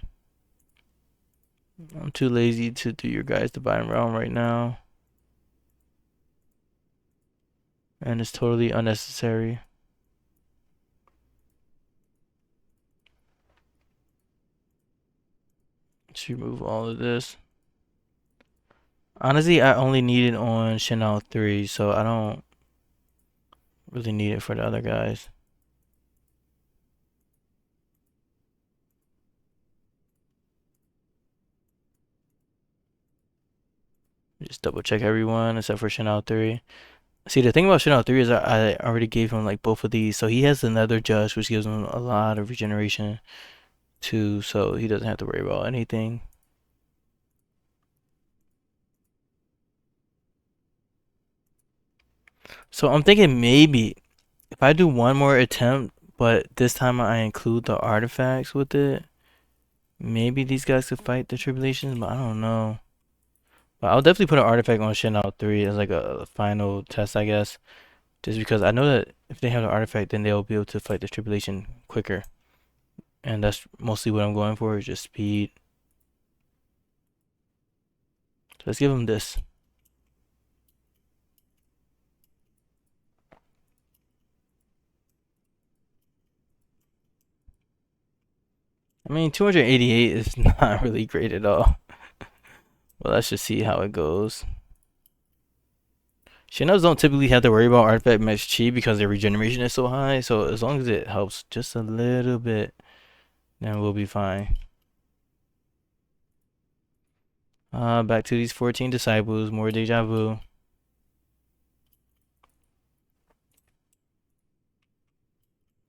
I'm too lazy to do your guys' Divine Realm right now. And it's totally unnecessary. Let's remove all of this. Honestly, I only need it on Chanel 3, so I don't really need it for the other guys. Just double check everyone except for Chanel 3. See, the thing about Chanel 3 is I already gave him like both of these, so he has another judge which gives him a lot of regeneration too, so he doesn't have to worry about anything. So I'm thinking maybe if I do one more attempt, but this time I include the artifacts with it, maybe these guys could fight the tribulations, but I don't know. But I'll definitely put an artifact on Chanel 3 as like a final test, I guess. Just because I know that if they have an artifact, then they'll be able to fight the tribulation quicker. And that's mostly what I'm going for, is just speed. So let's give them this. I mean, 288 is not really great at all. But let's just see how it goes. Shinos don't typically have to worry about artifact match chi because their regeneration is so high. So as long as it helps just a little bit, then we'll be fine. Back to these 14 disciples, more deja vu.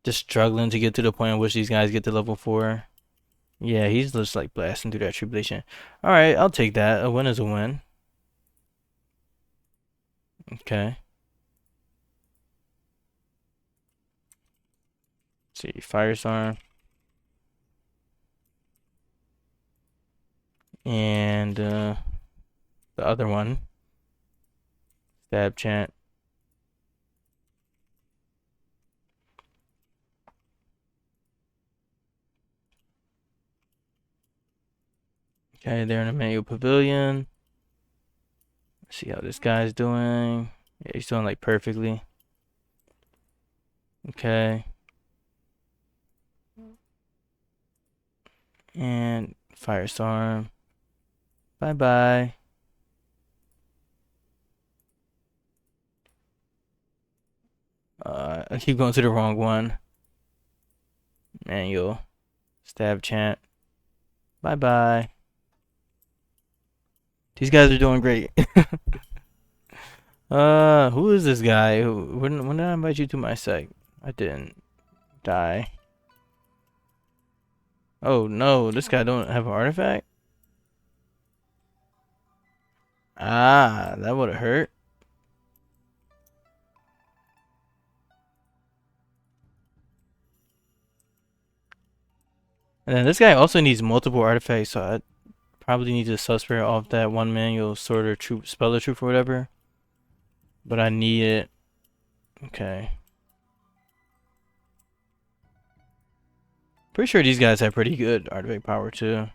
Just struggling to get to the point in which these guys get to level 4. Yeah, he's just like blasting through that tribulation. Alright, I'll take that. A win is a win. Okay. Let's see, Firestorm. And the other one. Stab Chant. Okay, they're in the manual pavilion. Let's see how this guy's doing. Yeah, he's doing like perfectly. Okay. And Firestorm. Bye bye. I keep going to the wrong one. Manual. Stab Chant. Bye bye. These guys are doing great. Who is this guy? When did I invite you to my sect? I didn't. Die. Oh no, this guy don't have an artifact? Ah, that would have hurt. And then this guy also needs multiple artifacts, so I probably need to subspare off that one manual sorter troop, speller troop or whatever. But I need it. Okay. Pretty sure these guys have pretty good artifact power too.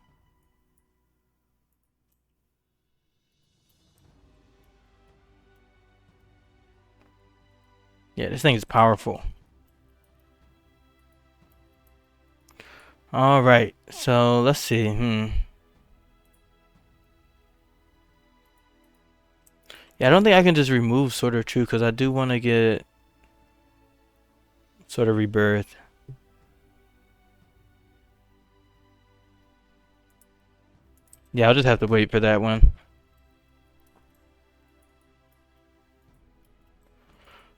Yeah, this thing is powerful. Alright, so let's see. Yeah, I don't think I can just remove Sword of Truth because I do want to get Sword of Rebirth. Yeah, I'll just have to wait for that one.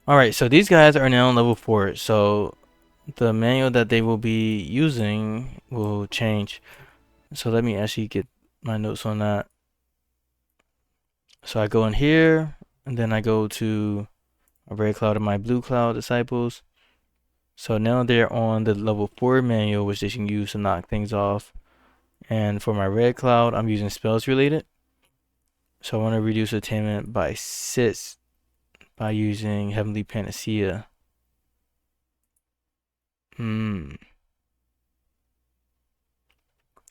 Alright, so these guys are now on level 4. So the manual that they will be using will change. So let me actually get my notes on that. So I go in here, and then I go to a red cloud of my blue cloud disciples. So now they're on the level 4 manual, which they can use to knock things off. And for my red cloud, I'm using spells related. So I want to reduce attainment by 6 by using Heavenly Panacea.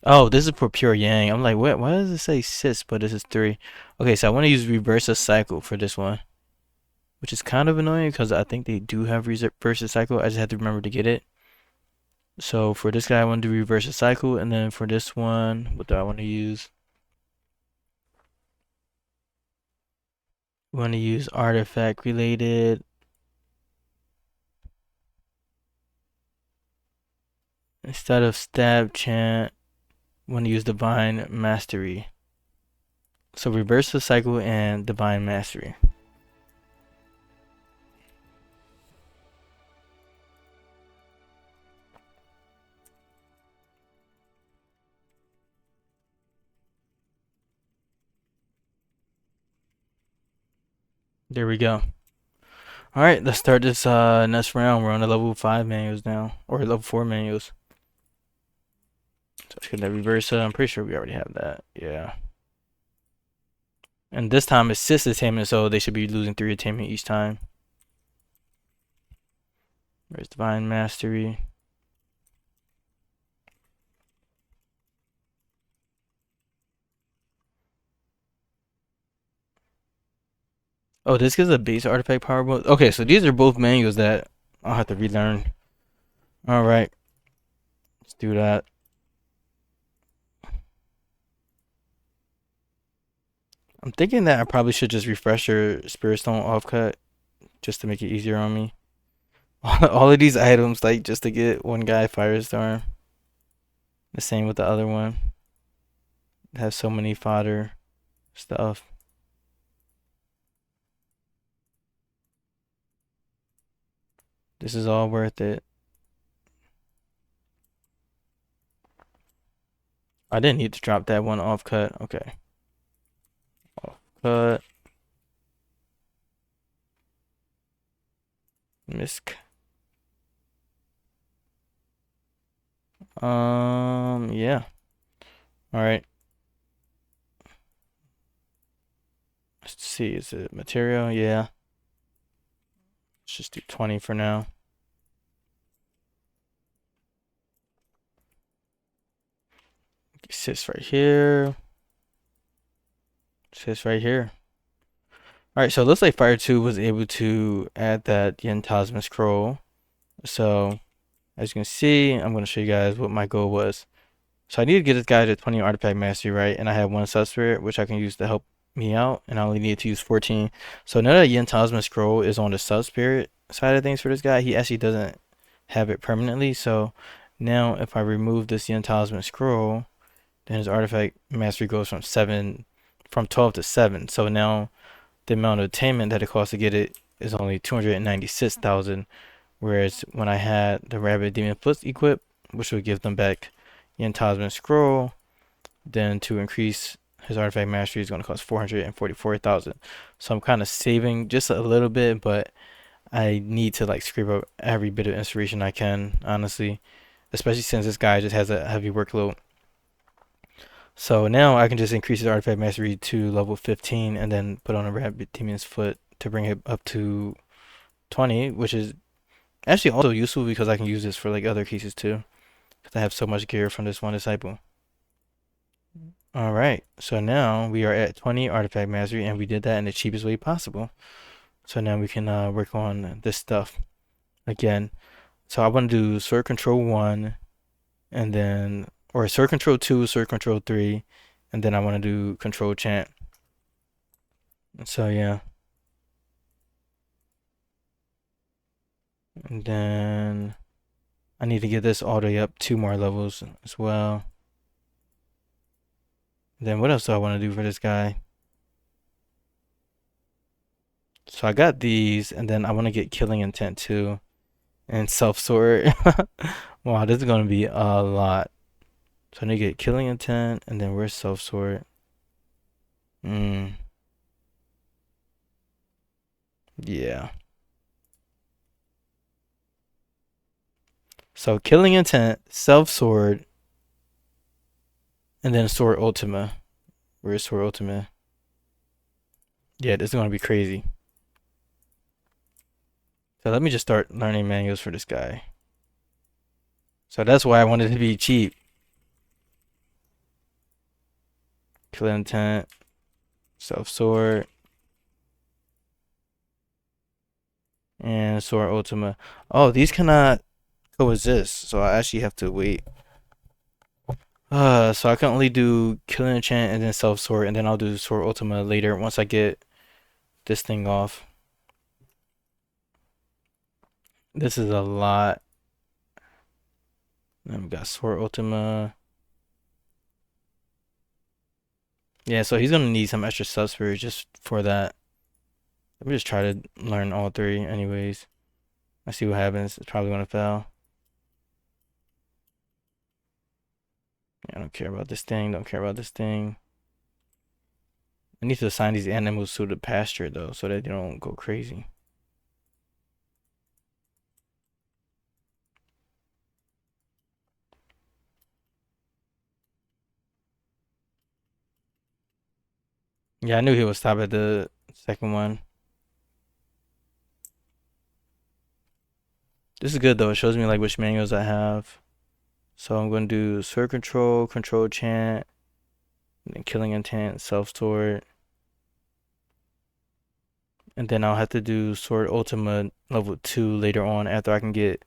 Oh, this is for pure yang. I'm like, what? Why does it say 6, but this is 3? Okay, so I want to use reverse a cycle for this one, which is kind of annoying because I think they do have reverse a cycle. I just have to remember to get it. So for this guy, I want to do reverse a cycle, and then for this one, what do I want to use? We want to use artifact related. Instead of stab chant, we want to use divine mastery. So reverse the cycle and divine mastery. There we go. Alright, let's start this next round. We're on the level 5 manuals now. Or level 4 manuals. So let's get that reversa. I'm pretty sure we already have that. Yeah. And this time it's 6 attainment, so they should be losing 3 attainment each time. Where's divine mastery? Oh, this gives a base artifact power bonus. Okay, so these are both manuals that I'll have to relearn. Alright. Let's do that. I'm thinking that I probably should just refresh your Spirit Stone offcut just to make it easier on me. All of these items, like, just to get one guy Firestorm. The same with the other one. It has so many fodder stuff. This is all worth it. I didn't need to drop that one off cut. Okay. Off cut. Misk. Yeah. Alright. Let's see, is it material? Yeah. Let's just do 20 for now. It sits right here. Sits right here. Alright, so it looks like Fire 2 was able to add that Yen Talisman scroll. So, as you can see, I'm going to show you guys what my goal was. So I need to get this guy to 20 artifact mastery, right? And I have one sub-spirit, which I can use to help me out. And I only need to use 14. So now that Yen Talisman scroll is on the sub-spirit side of things for this guy, he actually doesn't have it permanently. So now if I remove this Yen Talisman scroll, then his artifact mastery goes from 12 to 7. So now the amount of attainment that it costs to get it is only 296,000. Whereas when I had the Rabbit Demon Foot equipped, which would give them back Yen Talisman scroll, then to increase his artifact mastery is going to cost 444,000. So I'm kind of saving just a little bit, but I need to like scrape up every bit of inspiration I can, honestly. especially since this guy just has a heavy workload. So now I can just increase his artifact mastery to level 15 and then put on a Rabbit Demon's Foot to bring it up to 20, which is actually also useful because I can use this for like other cases too, because I have so much gear from this one disciple. All right, so now we are at 20 artifact mastery, and we did that in the cheapest way possible. So now we can work on this stuff again. So I want to do Sword Control 1, and then, or Sword Control 2, Sword Control 3, and then I want to do Control Chant. So yeah. And then I need to get this all the way up 2 more levels as well. Then what else do I want to do for this guy? So I got these, and then I want to get Killing Intent too, and Self Sword. Wow, this is gonna be a lot. So I need to get Killing Intent, and then where's Self Sword? Yeah. So Killing Intent, Self Sword, and then Sword Ultima. Where's Sword Ultima? Yeah, this is gonna be crazy. So let me just start learning manuals for this guy. So that's why I wanted to be cheap. Kill Intent, Self Sword, and Sword Ultima. Oh, these cannot coexist, so I actually have to wait. So I can only do Kill Enchant and then Self Sword, and then I'll do Sword Ultima later once I get this thing off. This is a lot. Then we got Sword Ultima. Yeah, so he's gonna need some extra sub spirit just for that. Let me just try to learn all three anyways. I see what happens. It's probably gonna fail. Yeah, I don't care about this thing. Don't care about this thing. I need to assign these animals to the pasture though, so that they don't go crazy. Yeah, I knew he would stop at the second one. This is good though. It shows me like which manuals I have. So I'm going to do Sword Control, Control Chant, and then Killing Intent, Self Sword. And then I'll have to do Sword Ultima level 2 later on after I can get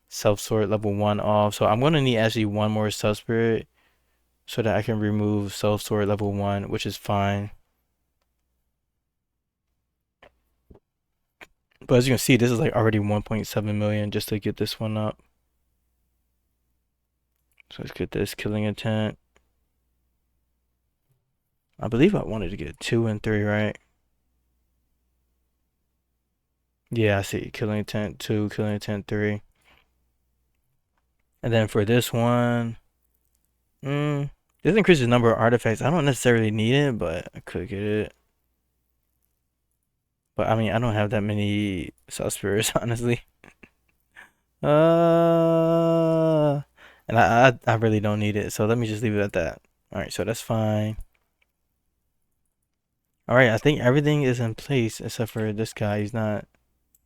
Self Sword level 1 off. So I'm going to need actually one more Self Spirit so that I can remove Self Sword level 1, which is fine. But as you can see, this is like already 1.7 million just to get this one up. So let's get this Killing Intent. I believe I wanted to get 2 and 3, right? Yeah, I see. Killing Intent 2, Killing Intent 3. And then for this one, this increases the number of artifacts. I don't necessarily need it, but I could get it. But I mean, I don't have that many spirits, honestly. And I really don't need it, so let me just leave it at that. All right, so that's fine. All right, I think everything is in place except for this guy. He's not.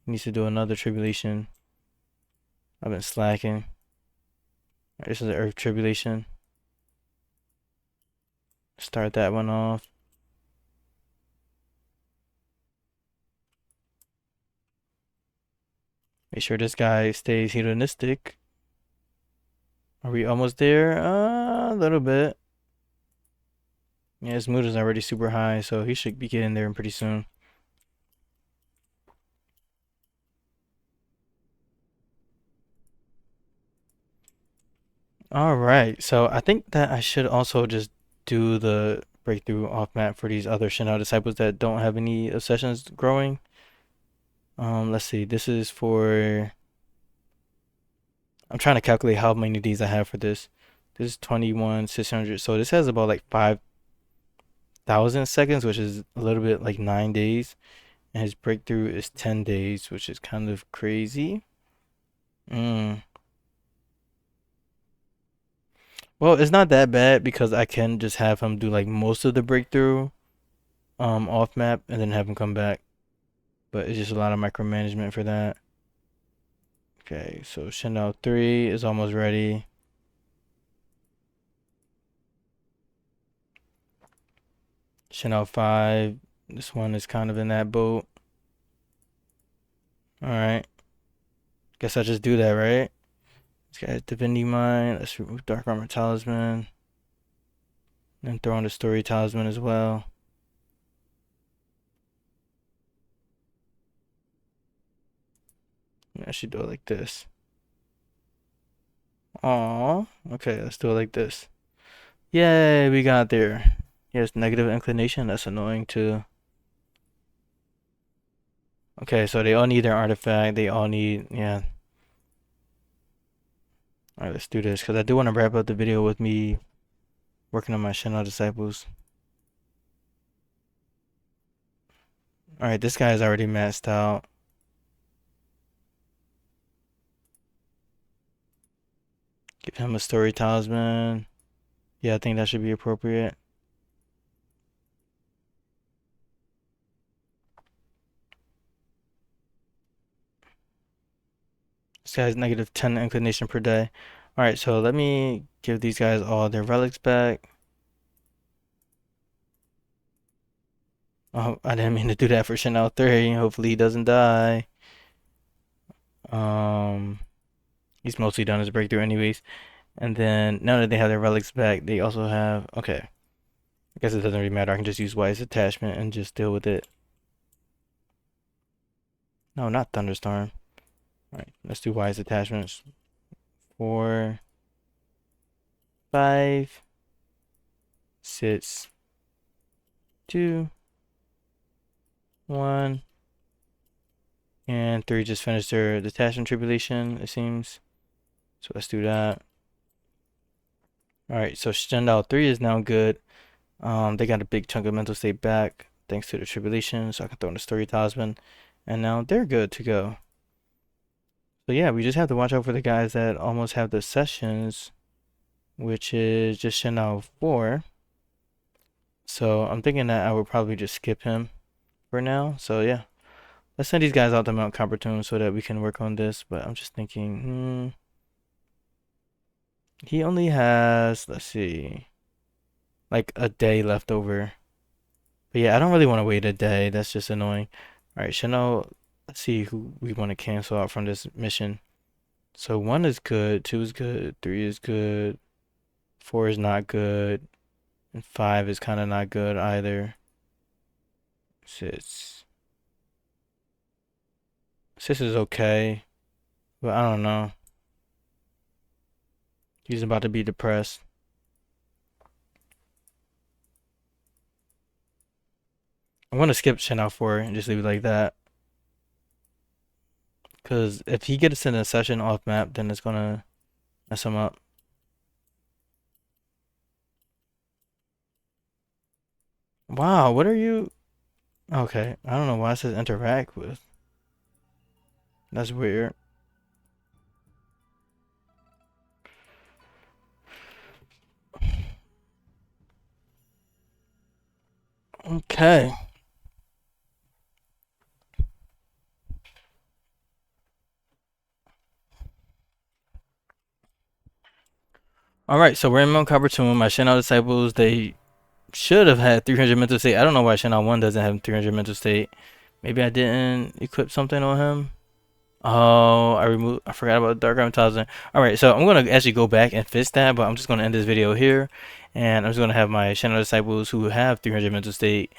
He needs to do another tribulation. I've been slacking. All right, this is the Earth tribulation. Start that one off. Make sure this guy stays hedonistic. Are we almost there? A little bit. Yeah, his mood is already super high, so he should be getting there pretty soon. All right, so I think that I should also just do the breakthrough off map for these other Shinao disciples that don't have any obsessions growing. Let's see. This is for. I'm trying to calculate how many of these I have for this. This is 21,600. So this has about like 5,000 seconds, which is a little bit like 9 days. And his breakthrough is 10 days, which is kind of crazy. Mm. Well, it's not that bad because I can just have him do like most of the breakthrough off map and then have him come back. But it's just a lot of micromanagement for that. Okay, so Chanel 3 is almost ready. Chanel 5, this one is kind of in that boat. Alright. Guess I just do that, right? This guy's Divinity Mine. Let's remove Dark Armor Talisman. And throw on the Story Talisman as well. I should do it like this. Aww. Okay, let's do it like this. Yay, we got there. Here's negative inclination. That's annoying too. Okay, so they all need their artifact. They all need, yeah. Alright, let's do this. Because I do want to wrap up the video with me working on my Chanel Disciples. Alright, this guy is already maxed out. Give him a Story Talisman. Yeah, I think that should be appropriate. This guy's negative 10 inclination per day. Alright, so let me give these guys all their relics back. Oh, I didn't mean to do that for Chanel 3. Hopefully he doesn't die. He's mostly done his breakthrough anyways. And then now that they have their relics back, they also have, okay. I guess it doesn't really matter. I can just use Wise Attachment and just deal with it. No, not Thunderstorm. Alright, let's do Wise Attachments. 4, 5, 6, 2, 1, and 3 just finished their detachment tribulation, it seems. So let's do that. Alright, so Stendhal 3 is now good. They got a big chunk of mental state back thanks to the tribulation, so I can throw in the Story Talisman, and now they're good to go. So yeah, we just have to watch out for the guys that almost have the sessions, which is just Chanel 4. So I'm thinking that I would probably just skip him for now. So yeah, let's send these guys out to Mount Coppertone so that we can work on this. But I'm just thinking, he only has, let's see, like a day left over. But yeah, I don't really want to wait a day. That's just annoying. All right, Chanel, let's see who we want to cancel out from this mission. So 1 is good, 2 is good, 3 is good, 4 is not good, and 5 is kind of not good either. 6. 6 is okay, but I don't know. He's about to be depressed. I'm gonna skip Chanel 4 and just leave it like that. Because if he gets in a session off map, then it's gonna mess him up. Wow, what are you? Okay, I don't know why it says interact with. That's weird. Okay. Alright, so we're in Mount Coppertone. My Chanel disciples, they should have had 300 mental state. I don't know why Chanel 1 doesn't have 300 mental state. Maybe I didn't equip something on him. Oh, I forgot about Dark Arm Talisman. Alright, so I'm gonna actually go back and fix that, but I'm just gonna end this video here. And I'm just gonna have my Chanel disciples who have 300 mental state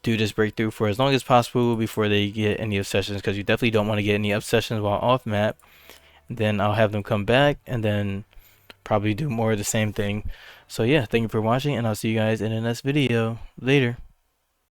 do this breakthrough for as long as possible before they get any obsessions, because you definitely don't want to get any obsessions while off map. Then I'll have them come back and then probably do more of the same thing. So yeah, thank you for watching, and I'll see you guys in the next video. Later.